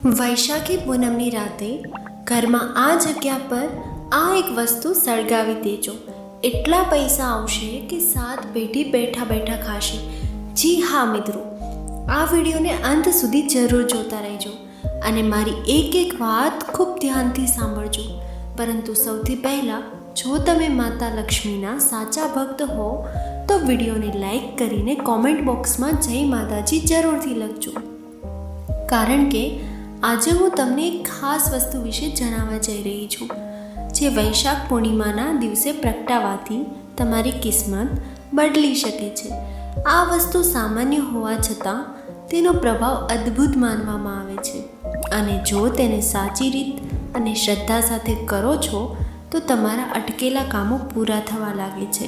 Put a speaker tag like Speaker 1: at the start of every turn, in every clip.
Speaker 1: વૈશાખી પૂનમની રાતે ઘરમાં આ જગ્યા પર આ એક વસ્તુ સળગાવી દેજો. એટલા પૈસા આવશે કે 7 પેઢી બેઠા બેઠા ખાશે. જી હા મિત્રો, આ વિડીયોને અંત સુધી જરૂર જોતા રહેજો અને મારી એક એક વાત ખૂબ ધ્યાનથી સાંભળજો. પરંતુ સૌથી પહેલાં, જો તમે માતા લક્ષ્મીના સાચા ભક્ત હો તો વિડીયોને લાઈક કરીને કોમેન્ટ બોક્સમાં જય માતાજી જરૂરથી લખજો. કારણ કે આજે હું તમને એક ખાસ વસ્તુ વિશે જણાવવા જઈ રહી છું, જે વૈશાખ પૂર્ણિમાના દિવસે પ્રગટાવાથી તમારી કિસ્મત બદલી શકે છે. આ વસ્તુ સામાન્ય હોવા છતાં તેનો પ્રભાવ અદ્ભુત માનવામાં આવે છે અને જો તેને સાચી રીત અને શ્રદ્ધા સાથે કરો છો તો તમારા અટકેલા કામો પૂરા થવા લાગે છે,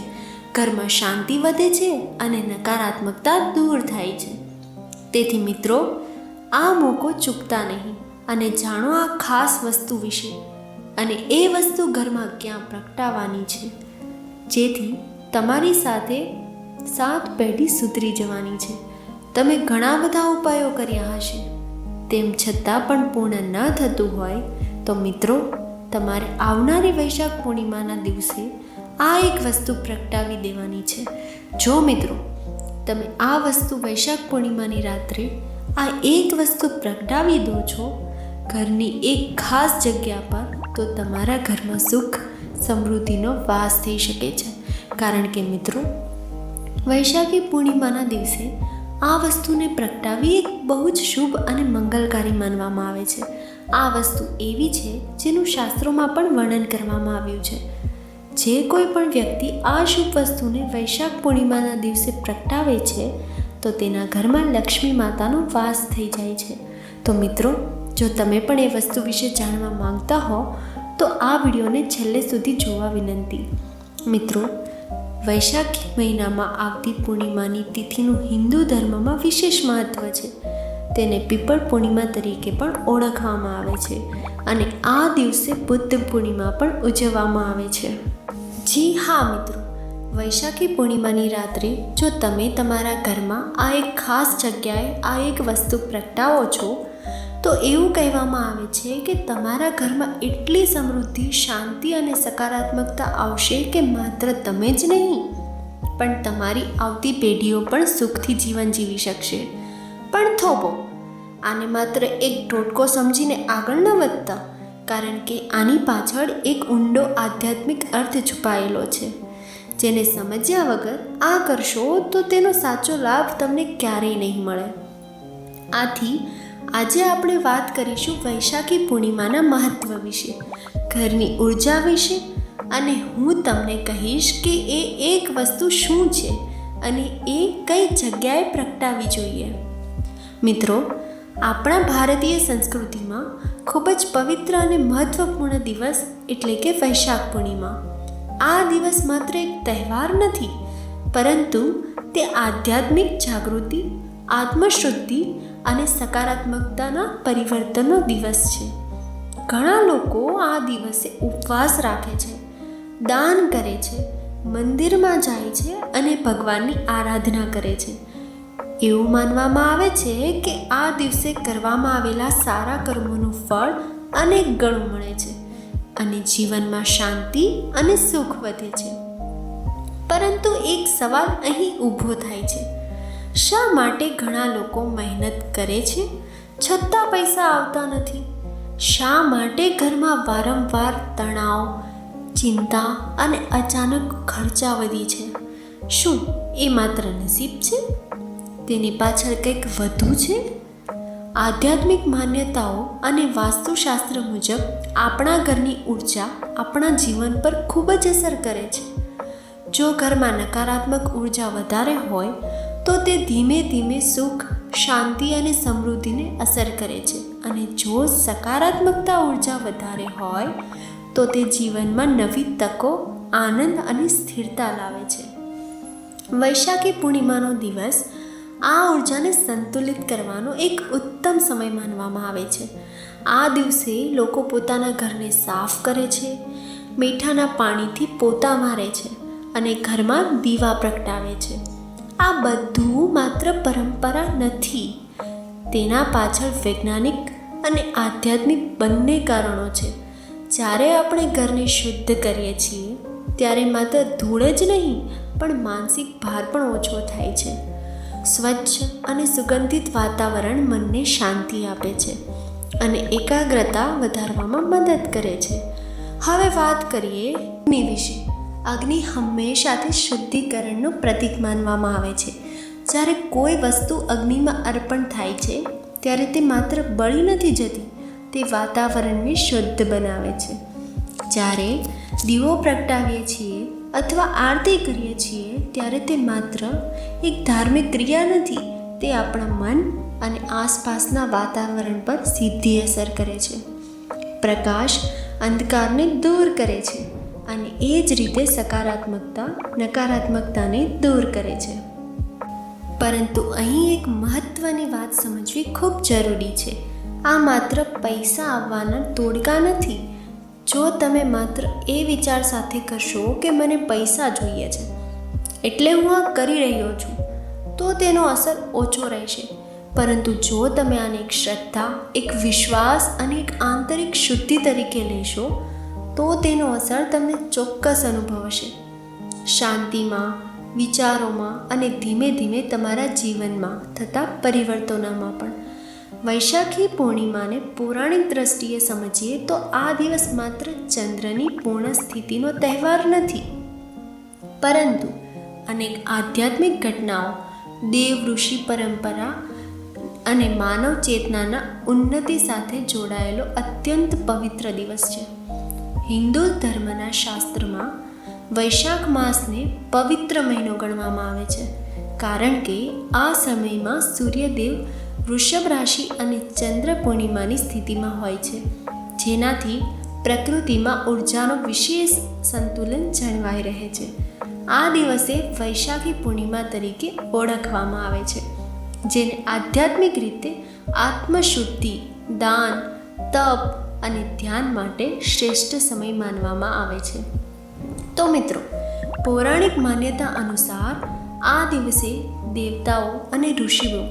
Speaker 1: ઘરમાં શાંતિ વધે છે અને નકારાત્મકતા દૂર થાય છે. તેથી મિત્રો, આ મોકો ચૂકતા નહીં અને જાણો આ ખાસ વસ્તુ વિશે. અને એ વસ્તુ ઘરમાં ક્યાં પ્રગટાવવાની છે, જેથી તમારી સાથે 7 પેઢી સુધરી જવાની છે. તમે ઘણા બધા ઉપાયો કર્યા હશે, તેમ છતાં પણ પૂર્ણ ન થતું હોય તો મિત્રો, તમારે આવનારી વૈશાખ પૂર્ણિમાના દિવસે આ એક વસ્તુ પ્રગટાવી દેવાની છે. જો મિત્રો, તમે આ વસ્તુ વૈશાખ પૂર્ણિમાની રાત્રે આ એક વસ્તુ પ્રગટાવી દો છો ઘરની એક ખાસ જગ્યા પર, તો તમારા ઘરમાં સુખ સમૃદ્ધિનો વાસ થઈ શકે છે. કારણ કે મિત્રો, વૈશાખી પૂર્ણિમાના દિવસે આ વસ્તુને પ્રગટાવી એક બહુ જ શુભ અને મંગલકારી માનવામાં આવે છે. આ વસ્તુ એવી છે જેનું શાસ્ત્રોમાં પણ વર્ણન કરવામાં આવ્યું છે. જે કોઈ પણ વ્યક્તિ આ શુભ વસ્તુને વૈશાખ પૂર્ણિમાના દિવસે પ્રગટાવે છે તો તેના ઘરમાં લક્ષ્મી માતાનો વાસ થઈ જાય છે. તો મિત્રો, જો તમે પણ એ વસ્તુ વિશે જાણવા માંગતા હો તો આ વિડીયોને છેલ્લે સુધી જોવા વિનંતી. મિત્રો, વૈશાખી મહિનામાં આવતી પૂર્ણિમાની તિથિનું હિન્દુ ધર્મમાં વિશેષ મહત્ત્વ છે. તેને પીપળ પૂર્ણિમા તરીકે પણ ઓળખવામાં આવે છે અને આ દિવસે બુદ્ધ પૂર્ણિમા પણ ઉજવવામાં આવે છે. જી હા મિત્રો, વૈશાખી પૂર્ણિમાની રાત્રે જો તમે તમારા ઘરમાં આ એક ખાસ જગ્યાએ આ એક વસ્તુ પ્રગટાવો છો તો એવું કહેવામાં આવે છે કે તમારા ઘરમાં એટલી સમૃદ્ધિ, શાંતિ અને સકારાત્મકતા આવશે કે માત્ર તમે જ નહીં પણ તમારી આવતી પેઢીઓ પણ સુખથી જીવન જીવી શકશે. પણ થોભો, આને માત્ર એક ટોટકો સમજીને આગળ ન વધતા, કારણ કે આની પાછળ એક ઊંડો આધ્યાત્મિક અર્થ છુપાયેલો છે, જેને સમજ્યા વગર આ કરશો તો તેનો સાચો લાભ તમને ક્યારેય નહીં મળે. આથી આજે આપણે વાત કરીશું વૈશાખી પૂર્ણિમાના મહત્ત્વ વિશે, ઘરની ઉર્જા વિશે, અને હું તમને કહીશ કે એ એક વસ્તુ શું છે અને એ કઈ જગ્યાએ પ્રગટાવવી જોઈએ. મિત્રો, આપણા ભારતીય સંસ્કૃતિમાં ખૂબ જ પવિત્ર અને મહત્ત્વપૂર્ણ દિવસ એટલે કે વૈશાખ પૂર્ણિમા. આ દિવસ માત્ર એક તહેવાર નથી, પરંતુ તે આધ્યાત્મિક જાગૃતિ, આત્મશુદ્ધિ અને સકારાત્મકતાના પરિવર્તનનો દિવસ છે. ઘણા લોકો આ દિવસે ઉપવાસ રાખે છે, દાન કરે છે, મંદિરમાં જાય છે અને ભગવાનની આરાધના કરે છે. એવું માનવામાં આવે છે કે આ દિવસે કરવામાં આવેલા સારા કર્મોનું ફળ અનેક ગણું મળે છે અને જીવનમાં શાંતિ અને સુખ વધે છે. પરંતુ એક સવાલ અહીં ઊભો થાય છે, શા માટે ઘણા લોકો મહેનત કરે છે છતાં પૈસા આવતા નથી? શા માટે ઘરમાં વારંવાર તણાવ, ચિંતા અને અચાનક ખર્ચા વધી છે? શું એ માત્ર નસીબ છે? તેની પાછળ કંઈક વધુ છે? આધ્યાત્મિક માન્યતાઓ અને વાસ્તુશાસ્ત્ર મુજબ આપણા ઘરની ઉર્જા આપણા જીવન પર ખૂબ જ અસર કરે છે. જો ઘરમાં નકારાત્મક ઉર્જા વધારે હોય તો તે ધીમે ધીમે સુખ, શાંતિ અને સમૃદ્ધિને અસર કરે છે, અને જો સકારાત્મકતા ઉર્જા વધારે હોય તો તે જીવનમાં નવી તકો, આનંદ અને સ્થિરતા લાવે છે. વૈશાખી પૂર્ણિમાનો દિવસ આ ઉર્જાને સંતુલિત કરવાનો એક ઉત્તમ સમય માનવામાં આવે છે. આ દિવસે લોકો પોતાના ઘરને સાફ કરે છે, મીઠાના પાણીથી પોતા મારે છે અને ઘરમાં દીવા પ્રગટાવે છે. આ બધું માત્ર પરંપરા નથી, તેના પાછળ વૈજ્ઞાનિક અને આધ્યાત્મિક બંને કારણો છે. જ્યારે આપણે ઘરને શુદ્ધ કરીએ છીએ ત્યારે માત્ર ધૂળ જ નહીં પણ માનસિક ભાર પણ ઓછો થાય છે. સ્વચ્છ અને સુગંધિત વાતાવરણ મનને શાંતિ આપે છે અને એકાગ્રતા વધારવામાં મદદ કરે છે. હવે વાત કરીએ અગ્નિ વિશે. અગ્નિ હંમેશાથી શુદ્ધિકરણનું પ્રતીક માનવામાં આવે છે. જ્યારે કોઈ વસ્તુ અગ્નિમાં અર્પણ થાય છે ત્યારે તે માત્ર બળી નથી જતી, તે વાતાવરણને શુદ્ધ બનાવે છે. જ્યારે દીવો પ્રગટાવીએ છીએ અથવા આરતી કરીએ છીએ ત્યારે તે માત્ર એક ધાર્મિક ક્રિયા નથી, તે આપણા મન અને આસપાસના વાતાવરણ પર સીધી અસર કરે છે. પ્રકાશ અંધકારને દૂર કરે છે અને એ જ રીતે સકારાત્મકતા નકારાત્મકતાને દૂર કરે છે. પરંતુ અહીં એક મહત્ત્વની વાત સમજવી ખૂબ જરૂરી છે. આ માત્ર પૈસા આવવાના તોડકા નથી. જો તમે માત્ર એ વિચાર સાથે કરશો કે મને પૈસા જોઈએ છે એટલે હું આ કરી રહ્યો છું, તો તેનો અસર ઓછો રહેશે. પરંતુ જો તમે આને એક શ્રદ્ધા, એક વિશ્વાસ અને એક આંતરિક શુદ્ધિ તરીકે લેશો તો તેનો અસર તમને ચોક્કસ અનુભવશે. શાંતિમાં, વિચારોમાં અને ધીમે ધીમે તમારા જીવનમાં થતા પરિવર્તનોમાં પણ. વૈશાખી પૂર્ણિમાને પૌરાણિક દ્રષ્ટિએ સમજીએ તો આ દિવસ માત્ર ચંદ્રની પૂર્ણ સ્થિતિનો તહેવાર નથી, પરંતુ અનેક આધ્યાત્મિક ઘટનાઓ, દેવ ઋષિ પરંપરા અને માનવ ચેતનાના ઉન્નતિ સાથે જોડાયેલો અત્યંત પવિત્ર દિવસ છે. હિન્દુ ધર્મના શાસ્ત્રમાં વૈશાખ માસને પવિત્ર મહિનો ગણવામાં આવે છે, કારણ કે આ સમયમાં સૂર્યદેવ વૃષભ રાશિ અને ચંદ્ર પૂર્ણિમાની સ્થિતિમાં હોય છે, જેનાથી પ્રકૃતિમાં ઉર્જાનો વિશેષ સંતુલન જળવાઈ રહે છે. આ દિવસે વૈશાખી પૂર્ણિમા તરીકે ઓળખવામાં આવે છે, જેને આધ્યાત્મિક રીતે આત્મશુદ્ધિ, દાન, તપ અને ધ્યાન માટે શ્રેષ્ઠ સમય માનવામાં આવે છે. તો મિત્રો, પૌરાણિક માન્યતા અનુસાર આ દિવસે દેવતાઓ અને ઋષિઓ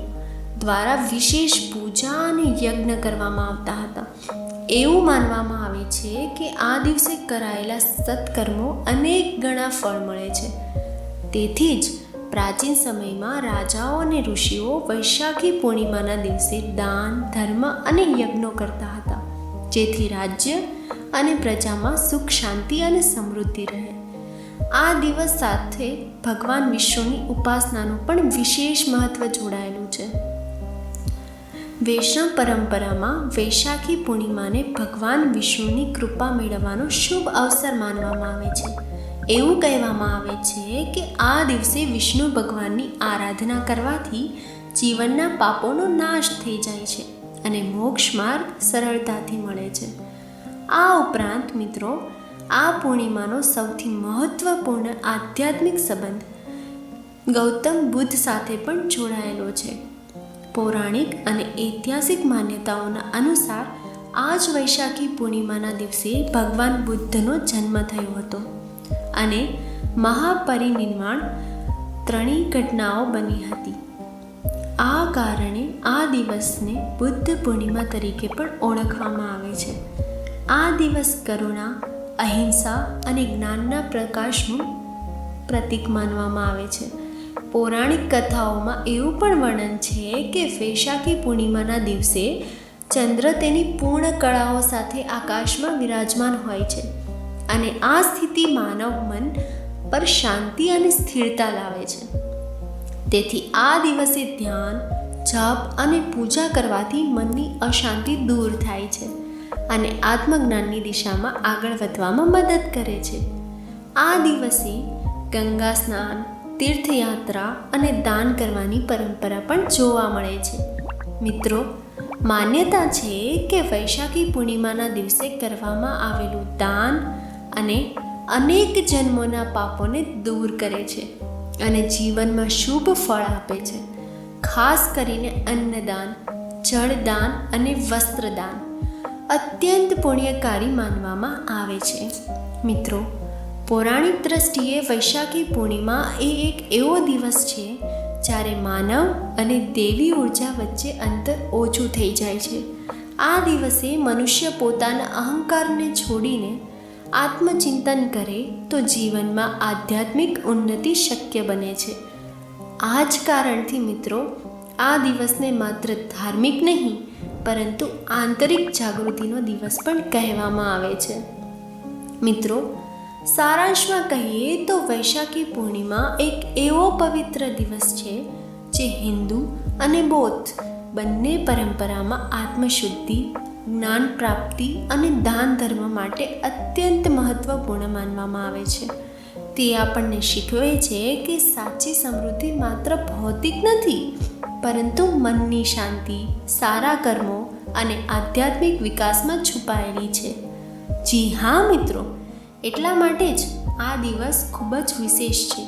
Speaker 1: દ્વારા વિશેષ પૂજા અને યજ્ઞ કરવામાં આવતા હતા. એવું માનવામાં આવે છે કે આ દિવસે કરાયેલા સત્કર્મો અનેક ગણા ફળ મળે છે. તેથી જ પ્રાચીન સમયમાં રાજાઓ અને ઋષિઓ વૈશાખી પૂર્ણિમાના દિવસે દાન, ધર્મ અને યજ્ઞો કરતા હતા, જેથી રાજ્ય અને પ્રજામાં સુખ, શાંતિ અને સમૃદ્ધિ રહે. આ દિવસ સાથે ભગવાન વિષ્ણુની ઉપાસનાનું પણ વિશેષ મહત્ત્વ જોડાયેલું છે. વૈષ્ણવ પરંપરામાં વૈશાખી પૂર્ણિમાને ભગવાન વિષ્ણુની કૃપા મેળવવાનો શુભ અવસર માનવામાં આવે છે. એવું કહેવામાં આવે છે કે આ દિવસે વિષ્ણુ ભગવાનની આરાધના કરવાથી જીવનના પાપોનો નાશ થઈ જાય છે અને મોક્ષ માર્ગ સરળતાથી મળે છે. આ ઉપરાંત મિત્રો, આ પૂર્ણિમાનો સૌથી મહત્ત્વપૂર્ણ આધ્યાત્મિક સંબંધ ગૌતમ બુદ્ધ સાથે પણ જોડાયેલો છે. પૌરાણિક અને ઐતિહાસિક માન્યતાઓના અનુસાર આ જ વૈશાખી પૂર્ણિમાના દિવસે ભગવાન બુદ્ધનો જન્મ થયો હતો અને મહાપરિનિર્વાણ ત્રણેય ઘટનાઓ બની હતી. આ કારણે આ દિવસને બુદ્ધ પૂર્ણિમા તરીકે પણ ઓળખવામાં આવે છે. આ દિવસ કરુણા, અહિંસા અને જ્ઞાનના પ્રકાશનું પ્રતીક માનવામાં આવે છે. પૌરાણિક કથાઓમાં એવું પણ વર્ણન છે કે વૈશાખી પૂર્ણિમાના દિવસે ચંદ્ર તેની પૂર્ણ કળાઓ સાથે આકાશમાં વિરાજમાન હોય છે અને આ સ્થિતિ માનવ મન પર શાંતિ અને સ્થિરતા લાવે છે. તેથી આ દિવસે ધ્યાન, જપ અને પૂજા કરવાથી મનની અશાંતિ દૂર થાય છે અને આત્મજ્ઞાનની દિશામાં આગળ વધવામાં મદદ કરે છે. આ દિવસે ગંગા સ્નાન, તીર્થયાત્રા અને દાન કરવાની પરંપરા પણ જોવા મળે છે. મિત્રો, માન્યતા છે કે વૈશાખી પૂર્ણિમાના દિવસે કરવામાં આવેલું દાન અને અનેક જન્મોના પાપોને દૂર કરે છે અને જીવનમાં શુભ ફળ આપે છે. ખાસ કરીને અન્નદાન, જળદાન અને વસ્ત્રદાન અત્યંત પુણ્યકારી માનવામાં આવે છે. મિત્રો, પૌરાણિક દ્રષ્ટિએ વૈશાખી પૂર્ણિમા એ એક એવો દિવસ છે જ્યારે માનવ અને દેવી ઉર્જા વચ્ચે અંતર ઓછું થઈ જાય છે. આ દિવસે મનુષ્ય પોતાના અહંકારને છોડીને આત્મચિંતન કરે તો જીવનમાં આધ્યાત્મિક ઉન્નતિ શક્ય બને છે. આ જ કારણથી મિત્રો, આ દિવસને માત્ર ધાર્મિક નહીં પરંતુ આંતરિક જાગૃતિનો દિવસ પણ કહેવામાં આવે છે. મિત્રો, સારાંશમાં કહીએ તો વૈશાખી પૂર્ણિમા એક એવો પવિત્ર દિવસ છે જે હિન્દુ અને બૌદ્ધ બંને પરંપરામાં આત્મશુદ્ધિ, જ્ઞાન પ્રાપ્તિ અને દાન ધર્મ માટે અત્યંત મહત્વપૂર્ણ માનવામાં આવે છે. તે આપણને શીખવે છે કે સાચી સમૃદ્ધિ માત્ર ભૌતિક નથી પરંતુ મનની શાંતિ, સારા કર્મો અને આધ્યાત્મિક વિકાસમાં છુપાયેલી છે. જી હા મિત્રો, એટલા માટે જ આ દિવસ ખૂબ જ વિશેષ છે.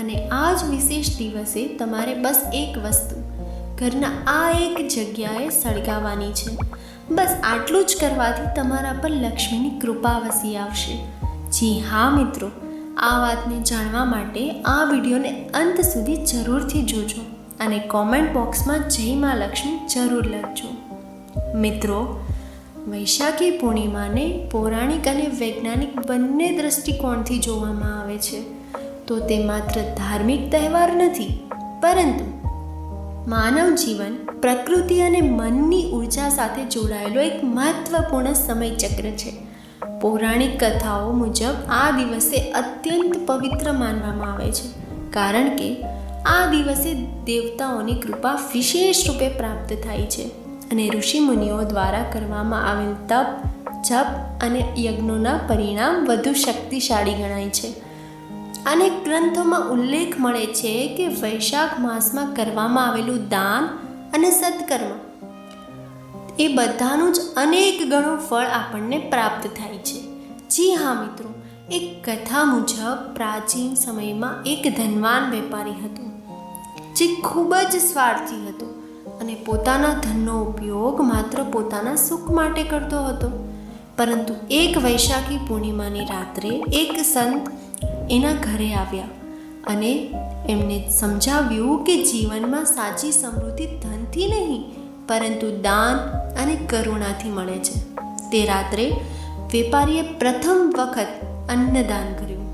Speaker 1: અને આ જ વિશેષ દિવસે તમારે બસ એક વસ્તુ ઘરના આ એક જગ્યાએ સળગાવવાની છે. બસ આટલું જ કરવાથી તમારા પર લક્ષ્મીની કૃપા વસી આવશે. જી હા મિત્રો, આ વાતને જાણવા માટે આ વિડીયોને અંત સુધી જરૂરથી જોજો અને કોમેન્ટ બોક્સમાં જય મા લક્ષ્મી જરૂર લખજો. મિત્રો, વૈશાખી પૂર્ણિમાને પૌરાણિક અને વૈજ્ઞાનિક બંને દૃષ્ટિકોણથી જોવામાં આવે છે. તો તે માત્ર ધાર્મિક તહેવાર નથી પરંતુ માનવ જીવન, પ્રકૃતિ અને મનની ઉર્જા સાથે જોડાયેલો એક મહત્વપૂર્ણ સમયચક્ર છે. પૌરાણિક કથાઓ મુજબ આ દિવસે અત્યંત પવિત્ર માનવામાં આવે છે કારણ કે આ દિવસે દેવતાઓની કૃપા વિશેષ રૂપે પ્રાપ્ત થાય છે અને ઋષિમુનિઓ દ્વારા કરવામાં આવેલ તપ, જપ અને યજ્ઞોના પરિણામ વધુ શક્તિશાળી ગણાય છે. અનેક ગ્રંથોમાં ઉલ્લેખ મળે છે કે વૈશાખ માસમાં કરવામાં આવેલું દાન અને સત્કર્મ એ બધાનું જ અનેક ગણું ફળ આપણને પ્રાપ્ત થાય છે. જી હા મિત્રો, એક કથા મુજબ પ્રાચીન સમયમાં એક ધનવાન વેપારી હતો જે ખૂબ જ સ્વાર્થી હતો અને પોતાના ધનનો ઉપયોગ માત્ર પોતાના સુખ માટે કરતો હતો. પરંતુ એક વૈશાખી પૂર્ણિમાની રાત્રે એક સંત એના ઘરે આવ્યા અને એમને સમજાવ્યું કે જીવનમાં સાચી સમૃદ્ધિ ધનથી નહીં પરંતુ દાન અને કરુણાથી મળે છે. તે રાત્રે વેપારીએ પ્રથમ વખત અન્નદાન કર્યું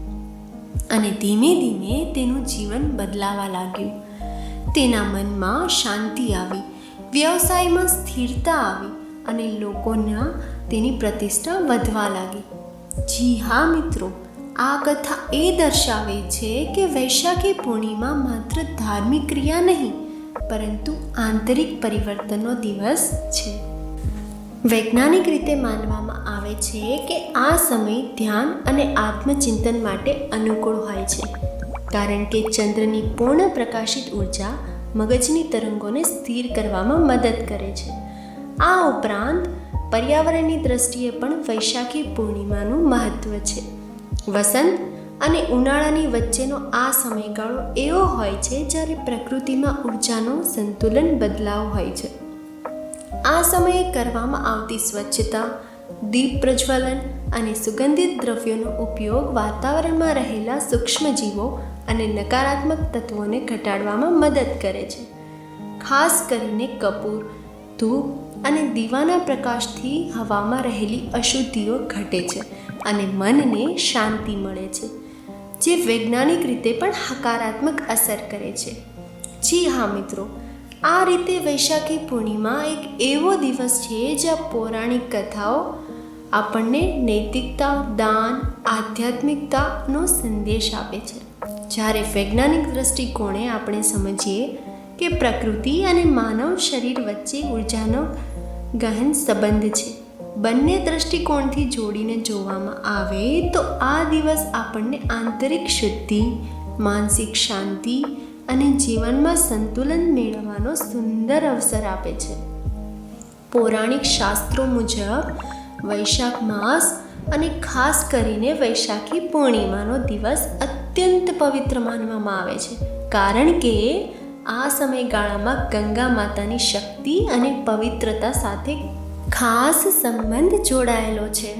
Speaker 1: અને ધીમે ધીમે તેનું જીવન બદલાવા લાગ્યું. તેના મનમાં શાંતિ આવી, વ્યવસાયમાં સ્થિરતા આવી અને લોકોના તેની પ્રતિષ્ઠા વધવા લાગી. જી હા મિત્રો, આ કથા એ દર્શાવે છે કે વૈશાખી પૂર્ણિમા માત્ર ધાર્મિક ક્રિયા નહીં પરંતુ આંતરિક પરિવર્તનનો દિવસ છે. વૈજ્ઞાનિક રીતે માનવામાં આવે છે કે આ સમય ધ્યાન અને આત્મચિંતન માટે અનુકૂળ હોય છે કારણ કે ચંદ્રની પૂર્ણ પ્રકાશિત ઉર્જા મગજની તરંગોને સ્થિર કરવામાં મદદ કરે છે. આ ઉપરાંત પર્યાવરણની દ્રષ્ટિએ પણ વૈશાખી પૂર્ણિમાનું મહત્ત્વ છે. વસંત અને ઉનાળાની વચ્ચેનો આ સમયગાળો એવો હોય છે જ્યારે પ્રકૃતિમાં ઉર્જાનું સંતુલન બદલાવ હોય છે. આ સમયે કરવામાં આવતી સ્વચ્છતા, દીપ પ્રજ્વલન અને સુગંધિત દ્રવ્યોનો ઉપયોગ વાતાવરણમાં રહેલા સૂક્ષ્મજીવો અને નકારાત્મક તત્વોને ઘટાડવામાં મદદ કરે છે. ખાસ કરીને કપૂર, ધૂપ અને દીવાના પ્રકાશથી હવામાં રહેલી અશુદ્ધિઓ ઘટે છે અને મનને શાંતિ મળે છે, જે વૈજ્ઞાનિક રીતે પણ હકારાત્મક અસર કરે છે. જી હા મિત્રો, આ રીતે વૈશાખી પૂર્ણિમા એક એવો દિવસ છે જ્યાં પૌરાણિક કથાઓ આપણને નૈતિકતા, દાન, આધ્યાત્મિકતાનો સંદેશ આપે છે. જ્યારે વૈજ્ઞાનિક દૃષ્ટિકોણે આપણે સમજીએ કે પ્રકૃતિ અને માનવ શરીર વચ્ચે ઉર્જાનો ગહન સંબંધ છે. બંને દૃષ્ટિકોણથી જોડીને જોવામાં આવે તો આ દિવસ આપણને આંતરિક શુદ્ધિ, માનસિક શાંતિ અને જીવનમાં સંતુલન મેળવવાનો સુંદર અવસર આપે છે. પૌરાણિક શાસ્ત્રો મુજબ વૈશાખ માસ અને ખાસ કરીને વૈશાખી પૂર્ણિમાનો દિવસ અત્યંત પવિત્ર માનવામાં આવે છે કારણ કે આ સમયગાળામાં ગંગા માતાની શક્તિ અને પવિત્રતા સાથે ખાસ સંબંધ જોડાયેલો છે.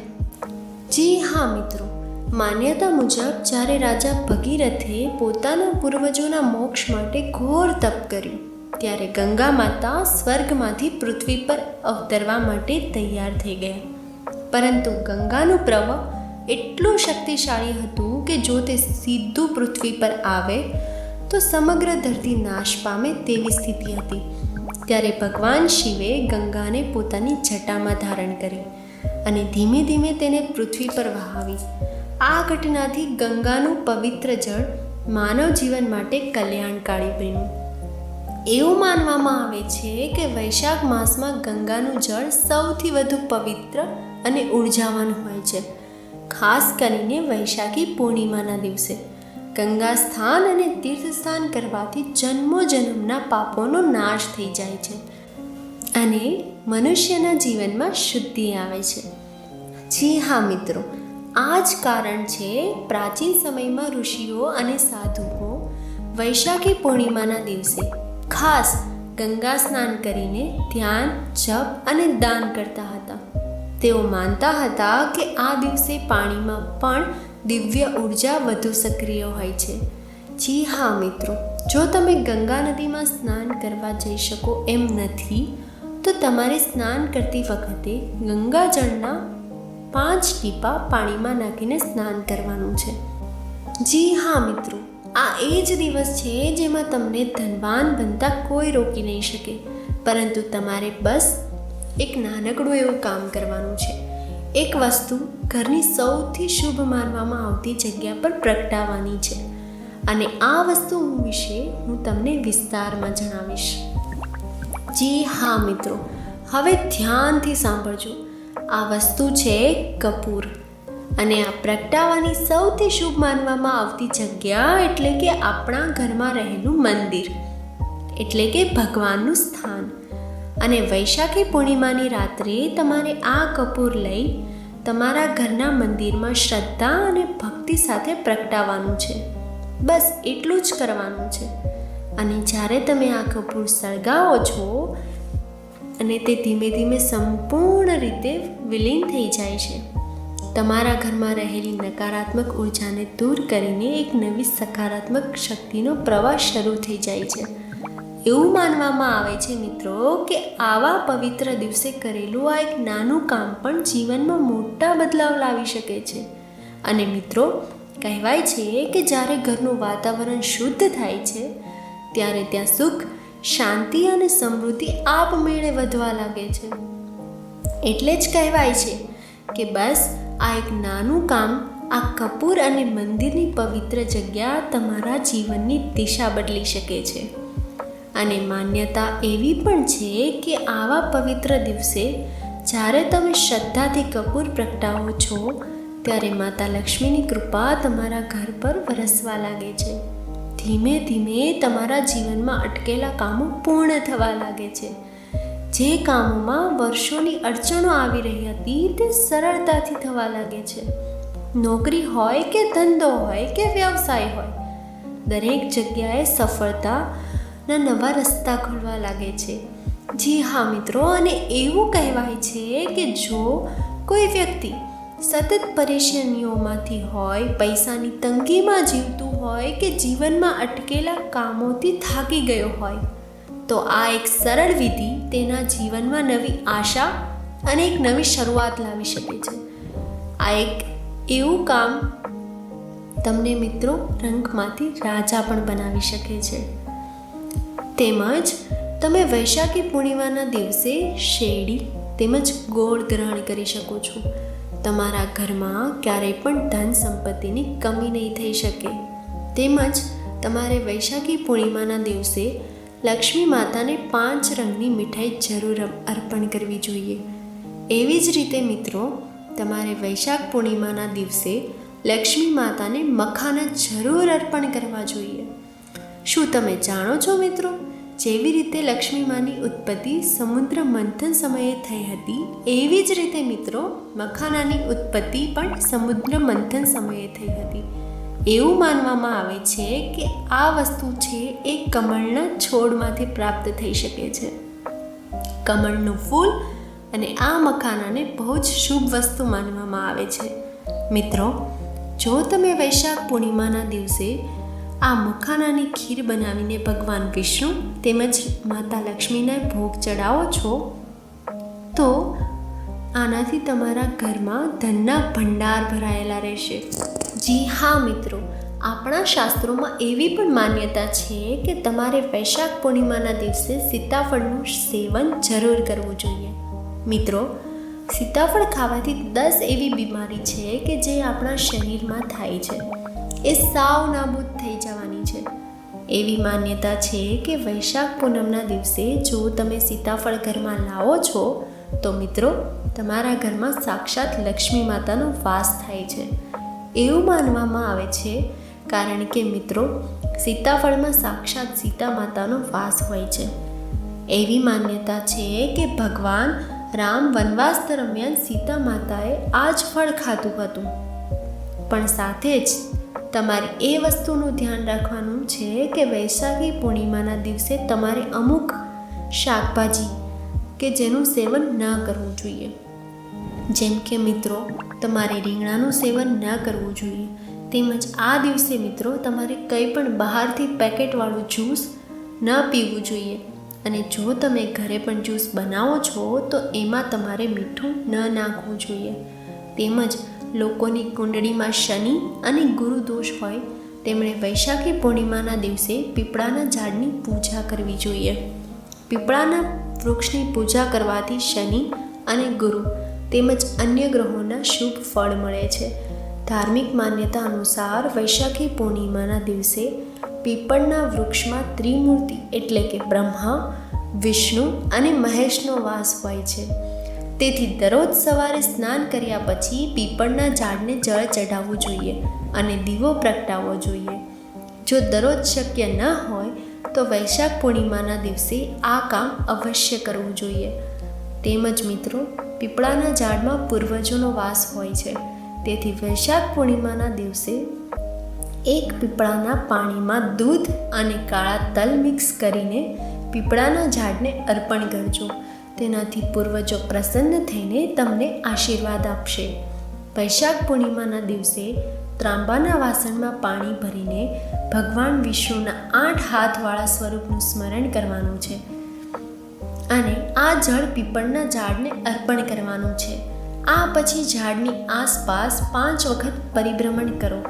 Speaker 1: જી હા મિત્રો, માન્યતા મુજબ જ્યારે રાજા ભગીરથે પોતાના પૂર્વજોના મોક્ષ માટે ઘોર તપ કર્યું ત્યારે ગંગા માતા સ્વર્ગમાંથી પૃથ્વી પર અવતરવા માટે તૈયાર થઈ ગયા. પરંતુ ગંગાનું પ્રવાહ એટલું શક્તિશાળી હતું કે જો તે સીધું પૃથ્વી પર આવે તો સમગ્ર ધરતી નાશ પામે તેવી સ્થિતિ હતી. ત્યારે ભગવાન શિવે ગંગાને પોતાની જટામાં ધારણ કરી અને ધીમે ધીમે તેને પૃથ્વી પર વહાવી. આ ઘટનાથી ગંગાનું પવિત્ર જળ માનવ જીવન માટે કલ્યાણકારી બન્યું. એવું માનવામાં આવે છે કે વૈશાખ માસમાં ગંગાનું જળ સૌથી વધુ પવિત્ર અને ઉર્જાવાન હોય છે. ખાસ કરીને વૈશાખી પૂર્ણિમાના દિવસે ગંગા સ્નાન અને તીર્થ સ્નાન કરવાથી જન્મો જન્મના પાપોનો નાશ થઈ જાય છે અને મનુષ્યના જીવનમાં શુદ્ધિ આવે છે. જી હા મિત્રો, આ જ કારણ છે પ્રાચીન સમયમાં ઋષિઓ અને સાધુઓ વૈશાખી પૂર્ણિમાના દિવસે ખાસ ગંગા સ્નાન કરીને ધ્યાન, જપ અને દાન કરતા હતા. તેઓ માનતા હતા કે આ દિવસે પાણીમાં પણ દિવ્ય ઉર્જા વધુ સક્રિય હોય છે. જી હા મિત્રો, જો તમે ગંગા નદીમાં સ્નાન કરવા જઈ શકો એમ નથી તો તમારે સ્નાન કરતી વખતે ગંગાજળના 5 ટીપા પાણીમાં નાખીને સ્નાન કરવાનું છે. જી હા મિત્રો, આ એ જ દિવસ છે જેમાં તમને ધનવાન બનતા કોઈ રોકી નહીં શકે. પરંતુ તમારે બસ એક નાનકડું એવું કામ કરવાનું છે. એક વસ્તુ ઘરની સૌથી શુભ માનવામાં આવતી જગ્યા પર પ્રગટાવવાની છે અને આ વસ્તુ વિશે હું તમને વિસ્તારમાં જણાવીશ. જી હા મિત્રો, હવે ધ્યાનથી સાંભળજો. આ વસ્તુ છે કપૂર અને આ પ્રગટાવવાની સૌથી શુભ માનવામાં આવતી જગ્યા એટલે કે આપણા ઘરમાં રહેલું મંદિર, એટલે કે ભગવાનનું સ્થાન. અને વૈશાખી પૂર્ણિમાની રાત્રે તમારે આ કપૂર લઈ તમારા ઘરના મંદિરમાં શ્રદ્ધા અને ભક્તિ સાથે પ્રગટાવવાનું છે. બસ એટલું જ કરવાનું છે. અને જ્યારે તમે આ કપૂર સળગાવો છો અને તે ધીમે ધીમે સંપૂર્ણ રીતે વિલીન થઈ જાય છે, તમારા ઘરમાં રહેલી નકારાત્મક ઉર્જાને દૂર કરીને એક નવી સકારાત્મક શક્તિનો પ્રવાહ શરૂ થઈ જાય છે. એવું માનવામાં આવે છે મિત્રો કે આવા પવિત્ર દિવસે કરેલું આ એક નાનું કામ પણ જીવનમાં મોટા બદલાવ લાવી શકે છે. અને મિત્રો, કહેવાય છે કે જ્યારે ઘરનું વાતાવરણ શુદ્ધ થાય છે ત્યારે ત્યાં સુખ, શાંતિ અને સમૃદ્ધિ આપમેળે વધવા લાગે છે. એટલે જ કહેવાય છે કે બસ આ એક નાનું કામ, આ કપૂર અને મંદિરની પવિત્ર જગ્યા તમારા જીવનની દિશા બદલી શકે છે. અને માન્યતા એવી પણ છે કે આવા પવિત્ર દિવસે જ્યારે તમે શ્રદ્ધાથી કપૂર પ્રગટાવો છો ત્યારે માતા લક્ષ્મીની કૃપા તમારા ઘર પર વરસવા લાગે છે. ધીમે ધીમે તમારા જીવનમાં અટકેલા કામો પૂર્ણ થવા લાગે છે. જે કામોમાં વર્ષોની અડચણો આવી રહી હતી તે સરળતાથી થવા લાગે છે. નોકરી હોય કે ધંધો હોય કે વ્યવસાય હોય, દરેક જગ્યાએ સફળતાના નવા રસ્તા ખુલવા લાગે છે. જી હા મિત્રો, અને એવું કહેવાય છે કે જો કોઈ વ્યક્તિ સતત પરેશાનીઓમાંથી હોય, પૈસાની તંગીમાં જીવતું હોય કે જીવનમાં અટકેલા કામોથી થાકી ગયો હોય તો આ એક સરળ વિધિ તેના જીવનમાં નવી આશા અને એક નવી શરૂઆત લાવી શકે છે. આ એક એવું કામ તમને મિત્રો રંગમાંથી રાજા પણ બનાવી શકે છે. તેમજ તમે વૈશાખી પૂર્ણિમાના દિવસે શેરડી તેમજ ગોળ ગ્રહણ કરી શકો છો. તમારા ઘરમાં ક્યારેય પણ ધન સંપત્તિની કમી નહીં થઈ શકે. તેમજ તમારે વૈશાખી પૂર્ણિમાના દિવસે લક્ષ્મી માતાને 5 રંગની મીઠાઈ જરૂર અર્પણ કરવી જોઈએ. એવી જ રીતે મિત્રો, તમારે વૈશાખ પૂર્ણિમાના દિવસે લક્ષ્મી માતાને મખાના જરૂર અર્પણ કરવા જોઈએ. શું તમે જાણો છો મિત્રો, જેવી રીતે લક્ષ્મી માની ઉત્પત્તિ સમુદ્ર મંથન સમયે થઈ હતી, એવી જ રીતે મિત્રો મખાનાની ઉત્પત્તિ પણ સમુદ્ર મંથન સમયે થઈ હતી. એવું માનવામાં આવે છે કે આ વસ્તુ છે એ કમળના છોડમાંથી પ્રાપ્ત થઈ શકે છે. કમળનું ફૂલ અને આ મખાનાને બહુ જ શુભ વસ્તુ માનવામાં આવે છે. મિત્રો, જો તમે વૈશાખ પૂર્ણિમાના દિવસે આ મખાનાની ખીર બનાવીને ભગવાન વિષ્ણુ તેમજ માતા લક્ષ્મીને ભોગ ચડાવો છો તો આનાથી તમારા ઘરમાં ધનના ભંડાર ભરાયેલા રહેશે. જી હા મિત્રો, આપણા શાસ્ત્રોમાં એવી પણ માન્યતા છે કે તમારે વૈશાખ પૂર્ણિમાના દિવસે સીતાફળનું સેવન જરૂર કરવું જોઈએ. મિત્રો, સીતાફળ ખાવાથી 10 એવી બીમારી છે કે જે આપણા શરીરમાં થાય છે એ સાવ નાબૂદ થઈ જવાની છે. એવી માન્યતા છે કે વૈશાખ પૂનમના દિવસે જો તમે સીતાફળ ઘરમાં લાવો છો તો મિત્રો તમારા ઘરમાં સાક્ષાત લક્ષ્મી માતાનો વાસ થાય છે એવું માનવામાં આવે છે. કારણ કે મિત્રો સીતાફળમાં સાક્ષાત સીતા માતાનો વાસ હોય છે. એવી માન્યતા છે કે ભગવાન રામ વનવાસ દરમિયાન સીતા માતાએ આ જ ફળ ખાધું હતું. પણ સાથે જ તમારે એ વસ્તુનું ધ્યાન રાખવાનું છે કે વૈશાખી પૂર્ણિમાના દિવસે તમારે અમુક શાકભાજી કે જેનું સેવન ન કરવું જોઈએ. જેમ કે મિત્રો તમારે રીંગણાનું સેવન ન કરવું જોઈએ. તેમજ આ દિવસે મિત્રો તમારે કંઈ પણ બહારથી પેકેટવાળું જ્યુસ ન પીવું જોઈએ. અને જો તમે ઘરે પણ જ્યુસ બનાવો છો તો એમાં તમારે મીઠું ન નાખવું જોઈએ. તેમજ લોકોની કુંડળીમાં શનિ અને ગુરુ દોષ હોય તેમણે વૈશાખી પૂર્ણિમાના દિવસે પીપળાના ઝાડની પૂજા કરવી જોઈએ. પીપળાના વૃક્ષની પૂજા કરવાથી શનિ અને ગુરુ તેમજ અન્ય ગ્રહોના શુભ ફળ મળે છે. ધાર્મિક માન્યતા અનુસાર વૈશાખી પૂર્ણિમાના દિવસે પીપળના વૃક્ષમાં ત્રિમૂર્તિ એટલે કે બ્રહ્મા, વિષ્ણુ અને મહેશનો વાસ હોય છે. તેથી દરરોજ સવારે સ્નાન કર્યા પછી પીપળના ઝાડને જળ ચઢાવવું જોઈએ અને દીવો પ્રગટાવવો જોઈએ. જો દરરોજ શક્ય ન હોય તો વૈશાખ પૂર્ણિમાના દિવસે આ કામ અવશ્ય કરવું જોઈએ. તેમજ મિત્રો પીપળાના ઝાડમાં પૂર્વજોનો વાસ હોય છે. તેથી વૈશાખ પૂર્ણિમાના દિવસે એક પીપળાના પાણીમાં દૂધ અને કાળા તલ મિક્સ કરીને પીપળાના ઝાડને અર્પણ કરજો. તેનાથી પૂર્વજો પ્રસન્ન થઈને તમને આશીર્વાદ આપશે. વૈશાખ પૂર્ણિમાના દિવસે ત્રાંબાના વાસણમાં પાણી ભરીને ભગવાન વિષ્ણુના 8 હાથવાળા સ્વરૂપનું સ્મરણ કરવાનું છે અને આ જળ પીપળના ઝાડને અર્પણ કરવાનું છે. આ પછી ઝાડની આસપાસ 5 વખત પરિભ્રમણ કરો.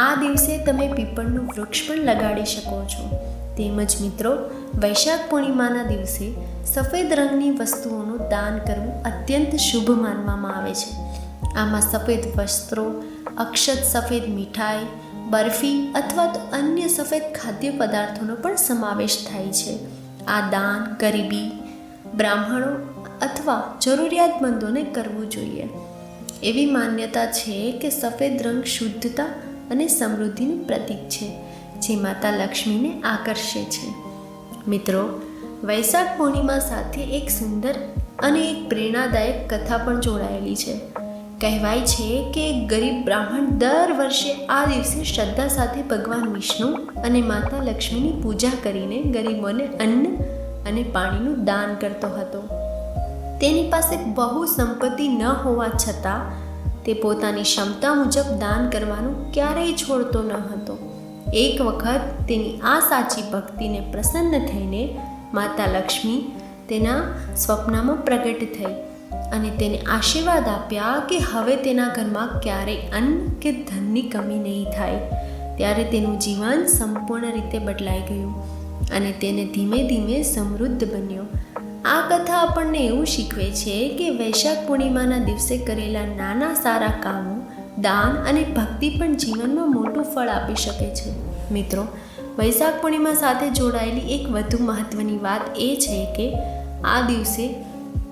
Speaker 1: આ દિવસે તમે પીપળનું વૃક્ષ પણ લગાડી શકો છો. તેમજ મિત્રો વૈશાખ પૂર્ણિમાના દિવસે સફેદ રંગની વસ્તુઓનું દાન કરવું અત્યંત શુભ માનવામાં આવે છે. આમાં સફેદ વસ્ત્રો, અક્ષત સફેદ મીઠાઈ, બરફી અથવા તો અન્ય સફેદ ખાદ્ય પદાર્થોનો પણ સમાવેશ થાય છે. આ દાન ગરીબી, બ્રાહ્મણો અથવા જરૂરિયાતમંદોને કરવું જોઈએ. એવી માન્યતા છે કે સફેદ રંગ શુદ્ધતા અને સમૃદ્ધિનું પ્રતીક છે જે માતા લક્ષ્મીને આકર્ષે છે. મિત્રો, વૈશાખ પૂર્ણિમા સાથે એક સુંદર અને એક પ્રેરણાદાયક કથા પણ જોડાયેલી છે. કહેવાય છે કે એક ગરીબ બ્રાહ્મણ દર વર્ષે આ દિવસે શ્રદ્ધા સાથે ભગવાન વિષ્ણુ અને માતા લક્ષ્મીની પૂજા કરીને ગરીબોને અન્ન અને પાણીનું દાન કરતો હતો. તેની પાસે બહુ સંપત્તિ ન હોવા છતાં તે પોતાની ક્ષમતા મુજબ દાન કરવાનું ક્યારેય છોડતો ન હતો. એક વખત તેની આ સાચી ભક્તિને પ્રસન્ન થઈને માતા લક્ષ્મી તેના સ્વપ્નમાં પ્રગટ થઈ અને તેને આશીર્વાદ આપ્યા કે હવે તેના ઘરમાં ક્યારેય અન્ન કે ધનની કમી નહીં થાય. ત્યારે તેનું જીવન સંપૂર્ણ રીતે બદલાઈ ગયું અને તેને ધીમે ધીમે સમૃદ્ધ બન્યો. આ કથા આપણને એવું શીખવે છે કે વૈશાખ પૂર્ણિમાના દિવસે કરેલા નાના સારા કામો, દાન અને ભક્તિ પણ જીવનમાં મોટું ફળ આપી શકે છે. મિત્રો, વૈશાખ પૂર્ણિમા સાથે જોડાયેલી એક વધુ મહત્ત્વની વાત એ છે કે આ દિવસે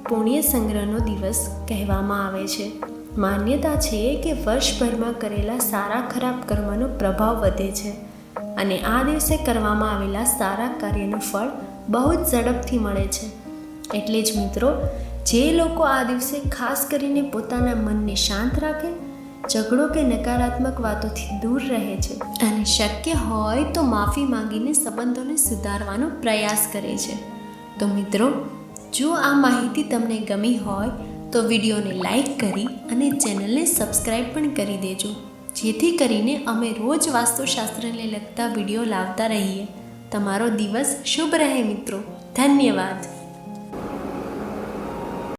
Speaker 1: પુણ્ય સંગ્રહનો દિવસ કહેવામાં આવે છે. માન્યતા છે કે વર્ષભરમાં કરેલા સારા ખરાબ કર્મનો પ્રભાવ વધે છે અને આ દિવસે કરવામાં આવેલા સારા કાર્યનું ફળ બહુ જ ઝડપથી મળે છે. એટલે જ મિત્રો, જે લોકો આ દિવસે ખાસ કરીને પોતાના મનને શાંત રાખે, ઝઘડો કે નકારાત્મક વાતોથી દૂર રહે છે અને શક્ય હોય તો માફી માંગીને સંબંધોને સુધારવાનો પ્રયાસ કરે છે. તો મિત્રો, જો આ માહિતી તમને ગમી હોય તો વિડીયોને લાઈક કરી અને ચેનલને સબસ્ક્રાઈબ પણ કરી દેજો. જેથી કરીને અમે રોજ વાસ્તુશાસ્ત્રને લગતા વિડીયો લાવતા રહીએ. તમારો દિવસ શુભ રહે મિત્રો. ધન્યવાદ.